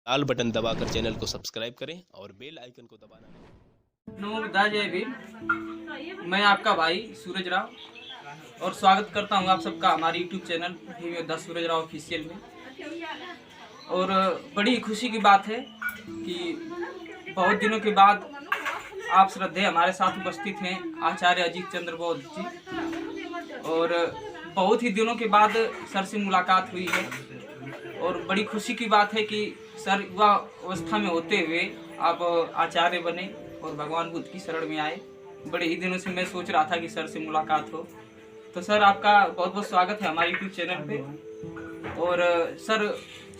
लाल button दबाकर channel को subscribe करें और बेल आइकन को दबाना नहीं। नमो जय भीम। मैं आपका भाई सूरज राव और स्वागत करता हूं आप सबका हमारे YouTube channel the Suraj Rao official में। और बड़ी खुशी की बात है कि बहुत दिनों के बाद आप श्रद्धेय हमारे साथ उपस्थित हैं आचार्य अजीत चंद्र बौद्ध जी, और बहुत ही दिनों के बाद सर से मुलाकात हुई है। और बड़ी खुशी की बात है कि सर युवा अवस्था में होते हुए आप आचार्य बने और भगवान बुद्ध की शरण में आए। बड़े ही दिनों से मैं सोच रहा था कि सर से मुलाकात हो। तो सर आपका बहुत बहुत स्वागत है हमारे YouTube चैनल पे। और सर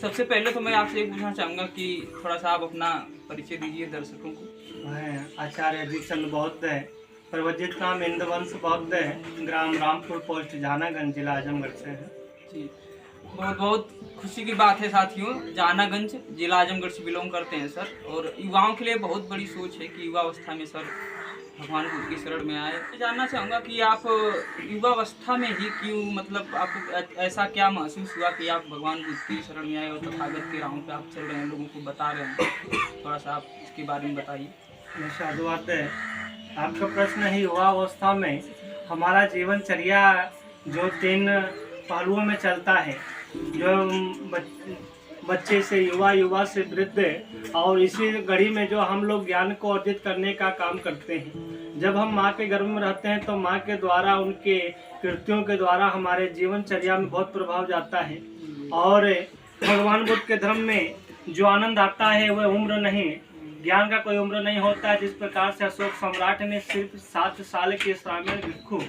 सबसे पहले तो मैं आपसे ये पूछना चाहूँगा कि थोड़ा सा आप अपना परिचय दीजिए दर्शकों को। मैं आचार्य अजीत चंद्र बौद्ध है, प्रवजित नाम इंद्रवंश बौद्ध है, ग्राम रामपुर पोस्ट जहानागंज जिला आजमगढ़ से है जी। बहुत बहुत खुशी की बात है साथियों, जहानागंज जिला आजमगढ़ से बिलोंग करते हैं सर। और युवाओं के लिए बहुत बड़ी सोच है कि युवा अवस्था में सर भगवान बुद्ध की शरण में आए। मैं जानना चाहूँगा कि आप युवा अवस्था में ही क्यों, मतलब आपको ऐसा क्या महसूस हुआ कि आप भगवान बुद्ध की शरण में आए और तथागत की राहों पे आप चल रहे हैं, लोगों को बता रहे हैं। थोड़ा सा आप इसके बारे में बताइए। साधुवाद है। आपका प्रश्न है युवा अवस्था में हमारा जीवनचर्या जो 3 पहलुओं में चलता है, जो बच्चे से युवा, युवा से वृद्ध, और इसी घड़ी में जो हम लोग ज्ञान को अर्जित करने का काम करते हैं। जब हम माँ के गर्भ में रहते हैं तो माँ के द्वारा, उनके कृत्यों के द्वारा हमारे जीवनचर्या में बहुत प्रभाव जाता है। और भगवान बुद्ध के धर्म में जो आनंद आता है वह उम्र नहीं, ज्ञान का कोई उम्र नहीं होता है। जिस प्रकार से अशोक सम्राट ने सिर्फ 7 साल के श्रामेण भिक्षु,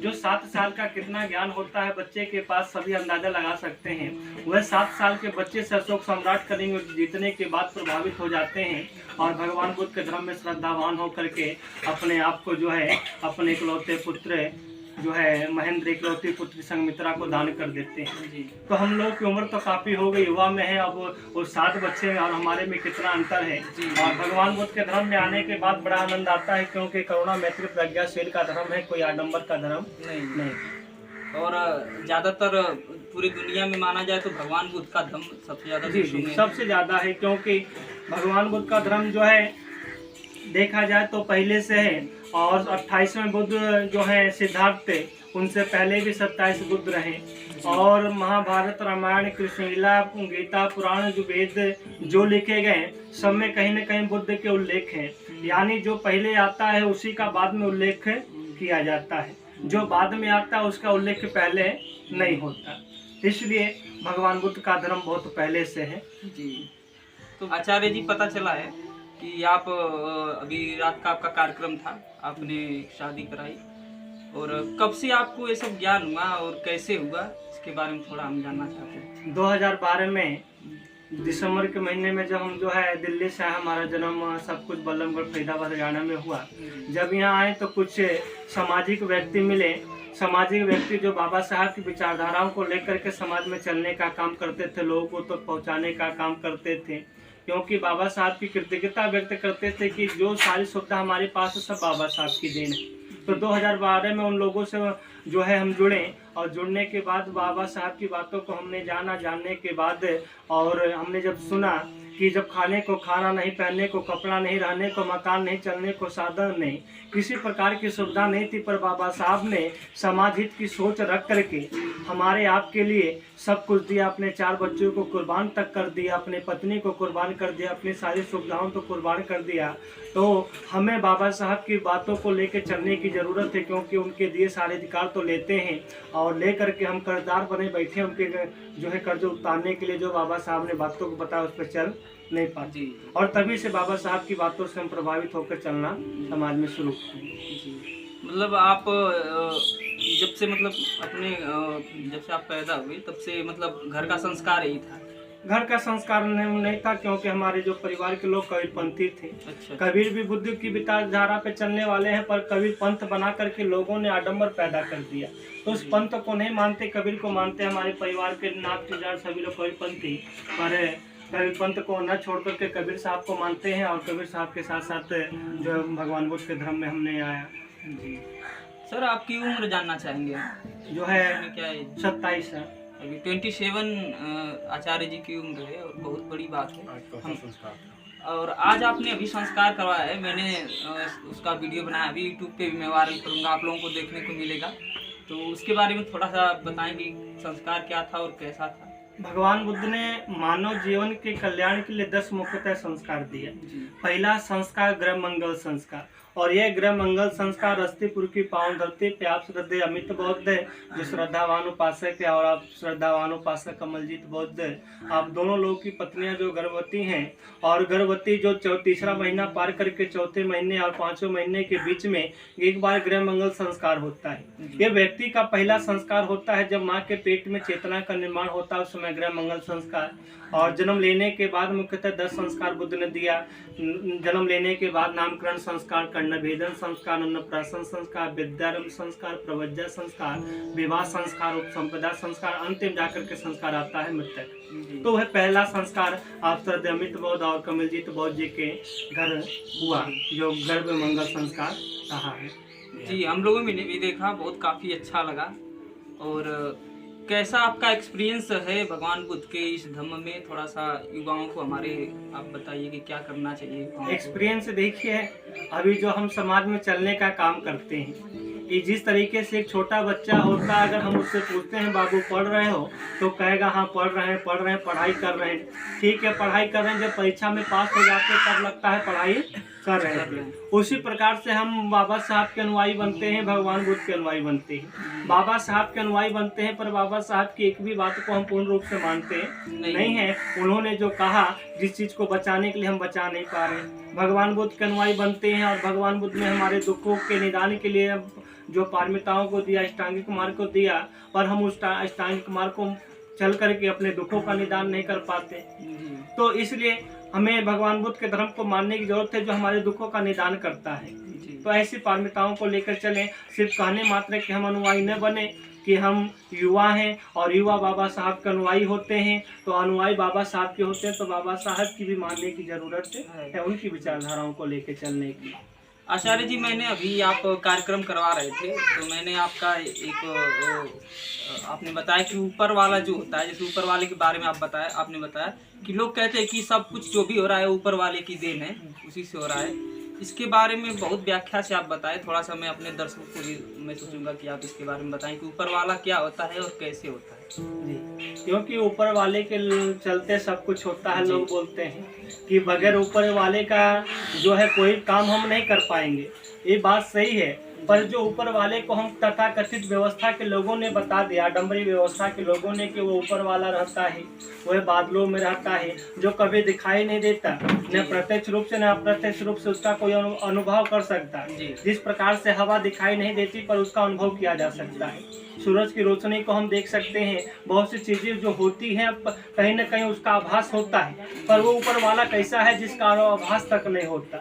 जो 7 साल का कितना ज्ञान होता है बच्चे के पास सभी अंदाजा लगा सकते हैं, वह 7 साल के बच्चे से अशोक सम्राट करेंगे जीतने के बाद प्रभावित हो जाते हैं और भगवान बुद्ध के धर्म में श्रद्धावान होकर के अपने आप को जो है अपने इकलौते पुत्र जो है महेंद्र इकलौती पुत्र संघमित्रा को दान कर देते हैं। तो हम लोग की उम्र तो काफ़ी हो गई, युवा में है अब वो 7 बच्चे हैं और हमारे में कितना अंतर है। और भगवान बुद्ध के धर्म में आने के बाद बड़ा आनंद आता है, क्योंकि करुणा मैत्री प्रज्ञाशील का धर्म है, कोई आडंबर का धर्म नहीं। और ज़्यादातर पूरी दुनिया में माना जाए तो भगवान बुद्ध का धर्म सबसे ज़्यादा सबसे ज़्यादा है, क्योंकि भगवान बुद्ध का धर्म जो है देखा जाए तो पहले से है। और 28वें बुद्ध जो है सिद्धार्थ थे, उनसे पहले भी 27 बुद्ध रहे। और महाभारत, रामायण, कृष्ण लीला, गीता, पुराण, जो वेद जो लिखे गए सब में कहीं न कहीं बुद्ध के उल्लेख हैं। यानी जो पहले आता है उसी का बाद में उल्लेख किया जाता है, जो बाद में आता है उसका उल्लेख पहले नहीं होता। इसलिए भगवान बुद्ध का धर्म बहुत पहले से है जी। तो आचार्य जी, पता चला है कि आप अभी रात का आपका कार्यक्रम था, आपने शादी कराई, और कब से आपको ये सब ज्ञान हुआ और कैसे हुआ, इसके बारे में थोड़ा हम जानना चाहते हैं। 2012 में दिसंबर के महीने में जब हम जो है दिल्ली से आए, हमारा जन्म सब कुछ बल्लभगढ़ फरीदाबाद हरियाणा में हुआ। जब यहाँ आए तो कुछ सामाजिक व्यक्ति मिले, सामाजिक व्यक्ति जो बाबा साहब की विचारधाराओं को लेकर के समाज में चलने का काम करते थे, लोगों को तो पहुँचाने का काम करते थे, क्योंकि बाबा साहब की कृतज्ञता व्यक्त करते थे कि जो सारी सुविधा हमारे पास है सब बाबा साहब की देन है। तो 2012 में उन लोगों से जो है हम जुड़े, और जुड़ने के बाद बाबा साहब की बातों को हमने जाना, जानने के बाद और हमने जब सुना कि जब खाने को खाना नहीं, पहनने को कपड़ा नहीं, रहने को मकान नहीं, चलने को साधन नहीं, किसी प्रकार की सुविधा नहीं थी, पर बाबा साहब ने समाज हित की सोच रख करके हमारे आपके लिए सब कुछ दिया। अपने 4 बच्चों को कुर्बान तक कर दिया, अपने पत्नी को कुर्बान कर दिया, अपनी सारी सुविधाओं को कुर्बान कर दिया। तो हमें बाबा साहब की बातों को लेकर चलने की ज़रूरत है, क्योंकि उनके दिए सारे अधिकार तो लेते हैं और ले करके हम कर्जदार बने बैठे, उनके जो है कर्ज उतारने के लिए जो बाबा साहब ने बातों को बताया उस पर चल नहीं पाती। और तभी से बाबा साहब की बातों से हम प्रभावित होकर चलना समाज में शुरू किया। मतलब आप जब से, मतलब अपने जब से आप पैदा हुए तब से, मतलब घर का संस्कार यही था? घर का संस्कार नहीं था, क्योंकि हमारे जो परिवार के लोग कबीरपंथी थे। अच्छा। कबीर भी बुद्ध की विचारधारा पे चलने वाले हैं, पर कबीर पंथ बना करके लोगों ने आडंबर पैदा कर दिया, तो उस पंथ को नहीं मानते, कबीर को मानते। हमारे परिवार के नाथ टीजार सभी लोग कबीरपंथी, पर कबीर पंथ को न छोड़ करके कबीर साहब को मानते हैं, और कबीर साहब के साथ साथ जो भगवान बुद्ध के धर्म में हमने आया। जी सर, आपकी उम्र जानना चाहेंगे? जो है क्या है? 27 है। अभी 27 आचार्य जी की उम्र है और बहुत बड़ी बात है। हम और आज आपने अभी संस्कार करवाया है, मैंने उसका वीडियो बनाया, अभी यूट्यूब पे भी मैं वायरल करूँगा, आप लोगों को देखने को मिलेगा। तो उसके बारे में थोड़ा सा बताएं कि संस्कार क्या था और कैसा था। भगवान बुद्ध ने मानव जीवन के कल्याण के लिए 10 मुख्यतः संस्कार दिए। पहला संस्कार गृह मंगल संस्कार, और यह गृह मंगल संस्कार रस्तीपुर की पावन धरती पे आप श्रद्धेय अमित बौद्ध है जो श्रद्धावान उपासक है, और आप श्रद्धावान उपासक कमलजीत बौद्ध है। आप दोनों लोगों की पत्नियां जो गर्भवती हैं, और गर्भवती जो तीसरा महीना पार करके चौथे महीने और 5वें महीने के बीच में एक बार गृह मंगल संस्कार होता है। यह व्यक्ति का पहला संस्कार होता है। जब माँ के पेट में चेतना का निर्माण होता है उस समय गृह मंगल संस्कार। और जन्म लेने के बाद मुख्यतः 10 संस्कार बुद्ध ने दिया। जन्म लेने के बाद नामकरण संस्कार, कर्णभेदन संस्कार, अन्नप्राशन संस्कार, विद्यारंभ संस्कार, प्रवज्जा संस्कार, विवाह संस्कार, उपसंपदा संस्कार, अंतिम जाकर के संस्कार आता है मृतक। तो वह पहला संस्कार आप श्रद्धेय अमित बौद्ध और कमलजीत बौद्ध जी के घर हुआ, जो गर्भ मंगल संस्कार कहा है। जी, हम लोगों ने भी देखा, बहुत काफ़ी अच्छा लगा। और कैसा आपका एक्सपीरियंस है भगवान बुद्ध के इस धम्म में, थोड़ा सा युवाओं को हमारे आप बताइए कि क्या करना चाहिए। एक्सपीरियंस देखिए, अभी जो हम समाज में चलने का काम करते हैं, ये जिस तरीके से एक छोटा बच्चा होता है, अगर हम उससे पूछते हैं बाबू पढ़ रहे हो, तो कहेगा हाँ पढ़ रहे हैं पढ़ाई कर रहे हैं। ठीक है, पढ़ाई कर रहे हैं, जब परीक्षा में पास हो जाते हैं तब लगता है पढ़ाई कर रहे हैं। उसी प्रकार से हम बाबा साहब के अनुयायी बनते हैं, भगवान बुद्ध के अनुयायी बनते हैं। बाबा साहब के अनुयायी बनते हैं, पर बाबा साहब की एक भी बात को हम पूर्ण रूप से मानते नहीं है। उन्होंने जो कहा, जिस चीज को बचाने के लिए हम बचा नहीं पा रहे। भगवान बुद्ध के अनुयायी बनते हैं, और भगवान बुद्ध ने हमारे दुखों के निदान के लिए जो पारमिताओं को दिया, अष्टांगिक मार्ग को दिया, पर हम उस अष्टांगिक मार्ग को चल करके अपने दुखों का निदान नहीं कर पाते। तो इसलिए हमें भगवान बुद्ध के धर्म को मानने की जरूरत है, जो हमारे दुखों का निदान करता है। तो ऐसी पारमिताओं को लेकर चलें। सिर्फ कहने मात्र कि हम अनुयायी न बने कि हम युवा हैं और युवा बाबा साहब के अनुयायी होते हैं, तो अनुयायी बाबा साहब के होते हैं, तो बाबा साहब की भी मानने की जरूरत है, उनकी विचारधाराओं को लेकर चलने की। आचार्य जी, मैंने अभी आप कार्यक्रम करवा रहे थे, तो मैंने आपका आपने बताया कि ऊपर वाला जो होता है, जैसे ऊपर वाले के बारे में आपने बताया कि लोग कहते हैं कि सब कुछ जो भी हो रहा है ऊपर वाले की देन है, उसी से हो रहा है। इसके बारे में बहुत व्याख्या से आप बताएं, थोड़ा सा मैं अपने दर्शकों को भी मैं सोचूंगा कि आप इसके बारे में बताएं कि ऊपर वाला क्या होता है और कैसे होता है। जी, क्योंकि ऊपर वाले के चलते सब कुछ होता है। लोग बोलते हैं कि बगैर ऊपर वाले का जो है कोई काम हम नहीं कर पाएंगे, ये बात सही है। पर जो ऊपर वाले को हम तथाकथित व्यवस्था के लोगों ने बता दिया, आडम्बरी व्यवस्था के लोगों ने, कि वो ऊपर वाला रहता है, वह बादलों में रहता है, जो कभी दिखाई नहीं देता, न प्रत्यक्ष रूप से न अप्रत्यक्ष रूप से उसका कोई अनुभव कर सकता। जिस प्रकार से हवा दिखाई नहीं देती पर उसका अनुभव किया जा सकता है। सूरज की रोशनी को हम देख सकते हैं, बहुत सी चीजें जो होती हैं कहीं न कहीं उसका आभास होता है, पर वो ऊपर वाला कैसा है जिसका आभास तक नहीं होता।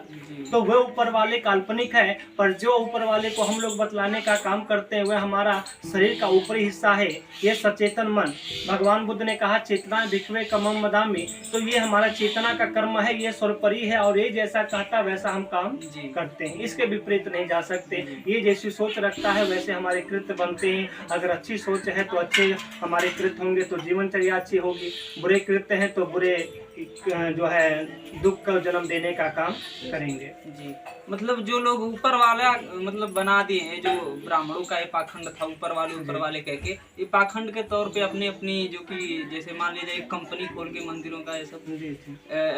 तो वह ऊपर वाले काल्पनिक है, पर जो ऊपर वाले को हम लोग बतलाने का काम करते हैं वह हमारा शरीर का ऊपरी हिस्सा है, ये सचेतन मन। भगवान बुद्ध ने कहा चेतना भिक्षवे कमम मदामि, तो ये हमारा चेतना का कर्म है, ये सर्वोपरि है, और ये जैसा कहता वैसा हम काम करते हैं, इसके विपरीत नहीं जा सकते। ये जैसी सोच रखता है वैसे हमारे कृत्य बनते हैं। अगर अच्छी सोच है तो अच्छे हमारे कृत्य होंगे, तो जीवनचर्या अच्छी होगी। बुरे कृत्य हैं तो बुरे जो है दुख का जन्म देने का काम करेंगे। जी, मतलब जो लोग ऊपर वाला मतलब बना दिए हैं, जो ब्राह्मणों का ये पाखंड था, ऊपर वाले कह के, ये पाखंड के तौर पे अपनी जो कि जैसे मान लीजिए एक कंपनी खोल के मंदिरों का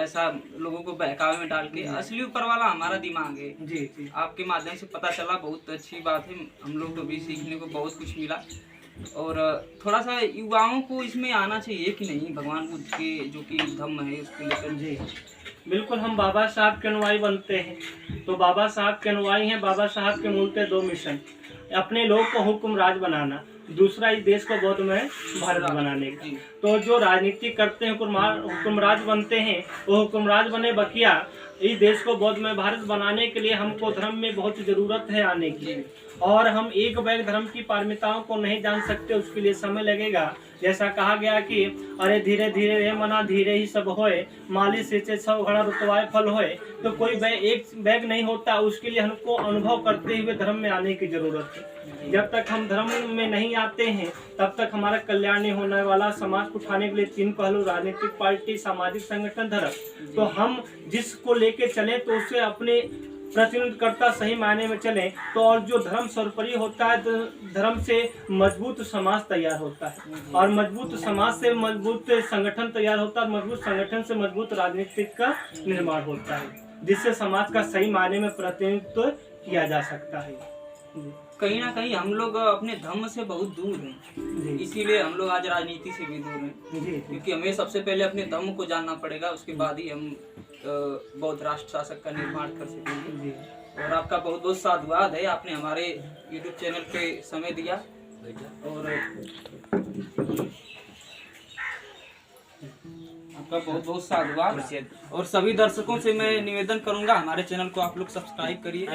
ऐसा लोगों को बहकावे में डाल के, असली ऊपर वाला हमारा दिमाग है। जी, आपके माध्यम से पता चला, बहुत अच्छी बात है, हम लोग को भी सीखने को बहुत कुछ मिला। और थोड़ा सा युवाओं को इसमें आना चाहिए कि नहीं, भगवान बुद्ध के जो कि धम्म है उसके लेकर। जी बिल्कुल, हम बाबा साहब के अनुयायी बनते हैं, तो बाबा साहब के अनुयायी हैं। बाबा साहब के मूलतः 2 मिशन, अपने लोग को हुक्मराज बनाना, दूसरा इस देश को बौद्धमय भारत बनाने का। तो जो राजनीति करते हैं हुक्मराज बनते हैं, वो हुक्मराज बने बकिया। इस देश को बौद्धमय भारत बनाने के लिए हमको धर्म में बहुत जरूरत है आने की, और हम एक वैग धर्म की पारमिताओं को नहीं जान सकते, उसके लिए समय लगेगा। जैसा कहा गया कि अरे धीरे धीरे रे मना धीरे ही सब होए, माली से 100 घड़ा रुतवाए फल होए। तो कोई एक बैग नहीं होता, उसके लिए हमको अनुभव करते हुए धर्म में आने की जरूरत है। जब तक हम धर्म में नहीं आते हैं तब तक हमारा कल्याण नहीं होने वाला। समाज को उठाने के लिए 3 पहलू, राजनीतिक पार्टी, सामाजिक संगठन, धर्म। तो हम जिसको लेके चले तो उसे अपने प्रतिनिधित्व करता सही मायने में चले तो, और जो धर्म सर्वोपरि होता है तो धर्म से मजबूत समाज तैयार होता है, और मजबूत समाज से मजबूत संगठन तैयार होता है, और मजबूत संगठन से मजबूत राजनीतिक का निर्माण होता है, जिससे समाज का सही मायने में प्रतिनिधित्व किया जा सकता है। कहीं ना कहीं हम लोग अपने धर्म से बहुत दूर हैं, इसीलिए हम लोग आज राजनीति से भी दूर हैं, क्योंकि हमें सबसे पहले अपने धर्म को जानना पड़ेगा, उसके बाद ही हम बौद्ध राष्ट्र शासक का निर्माण कर सकेंगे। और आपका बहुत बहुत साधुवाद है, आपने हमारे YouTube चैनल पे समय दिया। और आपका बहुत बहुत साधुवाद। और सभी दर्शकों से मैं निवेदन करूंगा, हमारे चैनल को आप लोग सब्सक्राइब करिए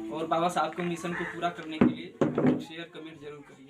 और बाबा साहब के मिशन को पूरा करने के लिए शेयर कमेंट जरूर करिए।